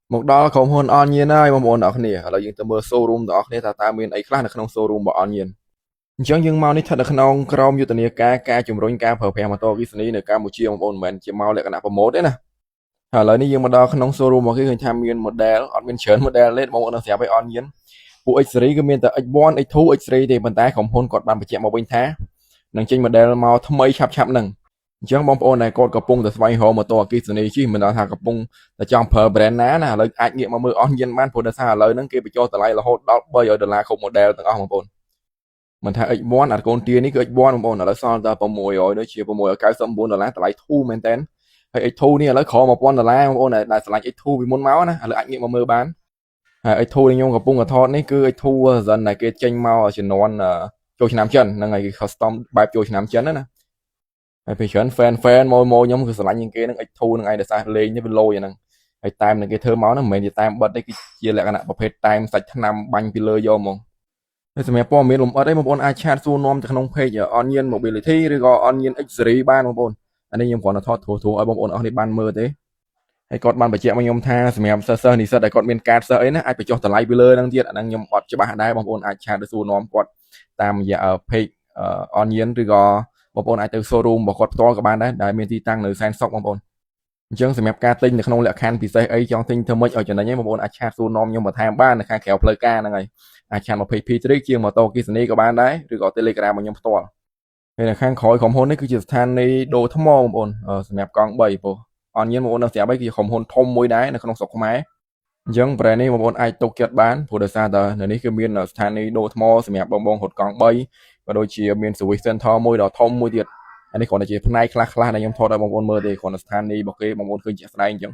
một đó không hôn on nhiên ơi mà muốn ở này là những tờ mơ showroom đó này ta miền ấy khác là không showroom bỏ on nhiên chẳng nhưng mau ní thật là không Chrome như tờ này ca chủng rối ca phở phèo mà to cái này ở Campuchia mà ôn mình chỉ mau lại cái nào promote đấy nè lời này nhưng mà đó không showroom mà cái người tham miền model on miền chớn model lên mà muốn sẽ phải on nhiên bộ X-ray cái miền tờ X1 X2 X-ray thì mình ta không hôn còn bàn bạch chạm mà bên thá nâng trên model mau thâm mấy chập chập nâng chẳng bóng ôn này còn cặp bung từ xoay hồ mà to cái này chứ mình nói thằng cặp bung là trong phở brand ná nè lời ai nghiệm mà mưa on dân man phụ xa lời nâng kia bị cho từ lại là hốt đó bây giờ là không model từng ông mà mình thấy X1 là con tiên ní cái X1 mà là sao ta bộ mùi rồi đó chia bộ mùi ở cái sâm bốn là lại thu men tên hay thu ní là khó mà con là ôn này là lại thu vì muốn máu nè là anh nghiệm mà mưa bán thu đi nhung cặp bung ở thon ní cứ thu dần này kia tranh mau ở trên non trôi nam chân là ngày custom bài trôi nam chân đó nè phải chọn fan môi môi nhómคือสไลด์ยังเกนั่งไอ้ทูนั่งไอ้เดซ่าเลงนี่เป็นโลอย่างนั้นไอ้ตามนั่งเกเธอเมาส์นั่งเหมือนจะตามบัดได้กี่เจียแหละกันนะประเภทตามใส่นำบังไปเลยยอมมองในสมัยป้อมมีลมได้มาบนอาชาซูนอมจากน้องเพจออนเย็นโมบิลิตี้หรือก็ออนเย็นเอ็กซ์รีบ้านมาบนอันนี้ยังก่อนทอดถูไอ้บนเอาในบ้านมือเต้ไอ้กอดบ้านไปเจ้ามายมท่าสมัยเซอร์นี่เซอร์แต่กอดเป็นการเซอร์นะไอ้ไปจ่อตะไลไปเลยนั่งเทียนนั่งยมอดจะบ้าได้บนอาชาซูนอมกอดตามอย่าเพจออนเย็นหรือก็បងប្អូនអាចទៅ showroom របស់គាត់ផ្ទាល់ក៏បានដែរដែលមានទីតាំងនៅសែនសុកបងប្អូនអញ្ចឹងសម្រាប់ការទិញនៅក្នុងលក្ខខណ្ឌពិសេសអីចង់ទិញធ្វើម៉េចឲ្យចំណេញបងប្អូនអាចឆាតសួរនាំខ្ញុំបន្ថែមបាននៅខាងក្រៅផ្លូវការហ្នឹងហើយអាចឆាតមក page P3 ជាងម៉ូតូគិសនីក៏បានដែរឬក៏ Telegram របស់ខ្ញុំផ្ទាល់ហើយនៅខាងក្រោយក្រុមហ៊ុននេះគឺជាស្ថានីយ៍ដូរថ្មបងប្អូនសម្រាប់កង់3ព្រោះអនញៀនបងប្អូននៅស្រាប់ហើយគឺជាក្រុមហ៊ុនធំមួយដែរនៅក្នុងស្រុកខ្មែរអញ្ចឹង brand នេះបងប្អូនអាចទុកចិត្តបានព្រោះដោយសារតែនៅនេះគឺមានស្ថានីយ៍ដូរថ្មសម្រាប់បងរត់កង់3ក៏ដូចជាមាន service center មួយដ៏ធំមួយទៀតอันนี้ขอในផ្នែកខ្លះៗដែលខ្ញុំថតឲ្យបងប្អូនមើលទេគ្រាន់តែស្ថានីយ៍របស់គេបងប្អូនឃើញជាក់ស្ដែងអញ្ចឹង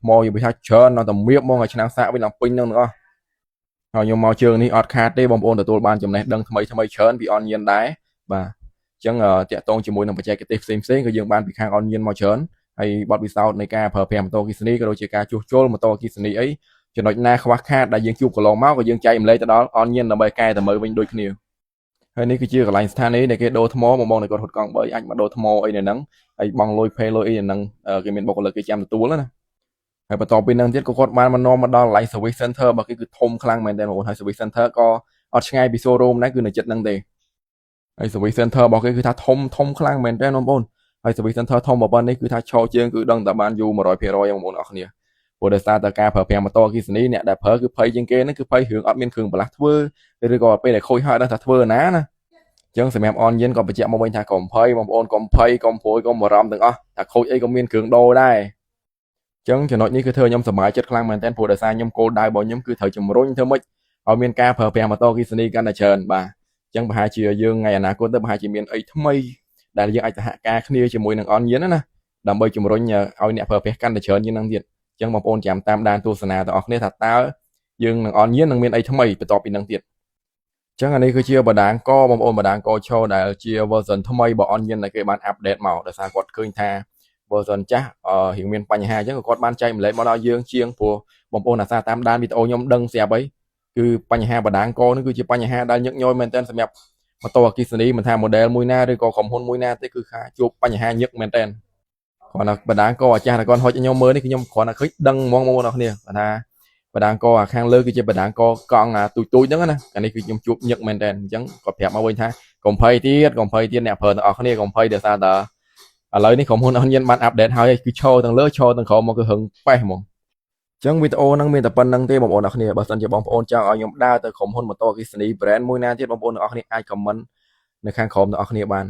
ថ្មយើងវាថាច្រើនដល់តែមៀបមកឲ្យឆ្នាំងសាកវិញឡើងពេញនឹងទាំងអស់ហើយខ្ញុំមកជើងនេះអត់ខាតទេបងប្អូនទទួលបានចំណេះដឹងថ្មីច្រើនពីអនញៀនដែរបាទអញ្ចឹងតាក់ទងជាមួយនឹងបច្ចេកទេសផ្សេងក៏យើងបានពីខាងអនញៀនមកច្រើនហើយបទពិសោធន៍នៃការប្រើប្រាស់ម៉ូតូអគ្គិសនីក៏ដូចជាការជួសជុលម៉ូតូអគ្គិសនីអីចំណុចណាខ្វះខាតដែលយើងជួបកន្លងមកក៏យើងចែកម្លែកទៅដល់អនញៀនដើម្បីកែតម្រូវវិញដូចគ្នាហើយនេះគឺជាកន្លែងស្ថានីយ៍ដែលគេដូរថ្មបងៗដែលគាត់ហត់កង់3អាចមកដូរថ្មអីនៅហ្នឹងហើយបងលុយផេលុយអីនៅហ្នឹងគេមានបុគ្គលិកគេចាំទទួលណាហើយបន្ទាប់ពីហ្នឹងទៀតក៏គាត់បានមកនាំមកដល់កន្លែង service center របស់គេគឺធំខ្លាំងមែនតើបងប្អូនហើយ service center ក៏អត់ឆ្ងាយពី showroom ដែរគឺនៅជិតហ្នឹងទេហើយ service center របស់គេគឺថាធំខ្លាំងមែនតើបងប្អូនហើយ service center ធំប៉ុណ្ណេះគឺថាឆោជើងគឺដឹងតែបានយូរ 100% បងប្អូនអរគ្នាព្រោះដោយសារតែការប្រើប្រាស់ម៉ូតូអគ្គិសនីអ្នកដែលប្រើគឺភ័យជាងគេហ្នឹងគឺភ័យរឿងអត់មានគ្រឿងបន្លាស់ធ្វើឬក៏ពេលដែលខូចហើយដឹងថាធ្វើណាណាចឹងសម្រាប់អនយិនក៏បញ្ជាក់មកវិញថាកុំភ័យបងប្អូនកុំភ័យកុំព្រួយកុំបារម្ភទាំងអស់ថាខូចអីក៏មានគ្រឿងដូរដែរចឹងចំណុចនេះគឺធ្វើខ្ញុំសប្បាយចិត្តខ្លាំងមែនទែនព្រោះដោយសារខ្ញុំគោលដៅរបស់ខ្ញុំគឺត្រូវជំរុញធ្វើម៉េចឲ្យមានការប្រើប្រាស់ម៉ូតូអគ្គិសនីកាន់តែច្រើនបាទចឹងប្រហែលជាយើងថ្ងៃអនាគតទៅប្រហែលជាមានអីថ្មីដែលយើងអាចសហការគ្នាជាមួយនឹងអនយិនណាដើម្បីជំរុញឲ្យអ្នកប្រើប្រាស់កាន់តែច្រើនជាងនឹងទៀតចឹងបងប្អូនចាំតាមដានទស្សនាទាំងអស់គ្នាថាតើយើងនឹងអនយិននឹងមានអីថ្មីបន្ទាប់ពីនឹងទៀតចឹងអានេះគឺជាបណ្ដាញកបងប្អូនបណ្ដាញកឈរដែលជា version ថ្មីរបស់ Onion ដែលគេបាន update មកដោយសារគាត់ឃើញថា version ចាស់រៀងមានបញ្ហាអញ្ចឹងគាត់បានចែកម្លែកមកដល់យើងជាងព្រោះបងប្អូនអាសាតាមដានវីដេអូខ្ញុំដឹងស្រាប់ហើយគឺបញ្ហាបណ្ដាញកនេះគឺជាបញ្ហាដែលញឹកញយមែនទែនសម្រាប់ម៉ូតូអគ្គិសនីមិនថា model មួយណាឬក៏ក្រុមហ៊ុនមួយណាទេគឺថាជួបបញ្ហាញឹកមែនទែនគាត់ថាបណ្ដាញកអាចារ្យតែគាត់ហុចខ្ញុំមើលនេះគឺខ្ញុំគ្រាន់តែឃើញដឹងហ្មងបងប្អូនអរគ្នាគាត់ថាបណ្ដាញកអាខាងលើគឺជាបណ្ដាញកកង់អាទូចហ្នឹងណាអានេះគឺខ្ញុំជួបញឹកមែនតើអញ្ចឹងគាត់ប្រាប់មកវិញថាកុំភ័យទៀតអ្នកប្រើទាំងអស់គ្នាកុំភ័យដោយសារតែឥឡូវនេះក្រុមហ៊ុនអនញិនបានអាប់ដេតហើយគឺឈរទាំងលើឈរទាំងក្រោមមកគឺហឹងប៉េះហ្មងអញ្ចឹងវីដេអូហ្នឹងមានតែប៉ុណ្្នឹងទេបងប្អូនអរគ្នាបើសិនជាបងប្អូនចង់ឲ្យខ្ញុំដើរទៅក្រុមហ៊ុនម៉ូតូអគ្គិសនី brand មួយណាទៀតបងប្អូនទាំងអស់គ្នាអាច comment នៅខាងក្រោមទាំងអស់គ្នាបាន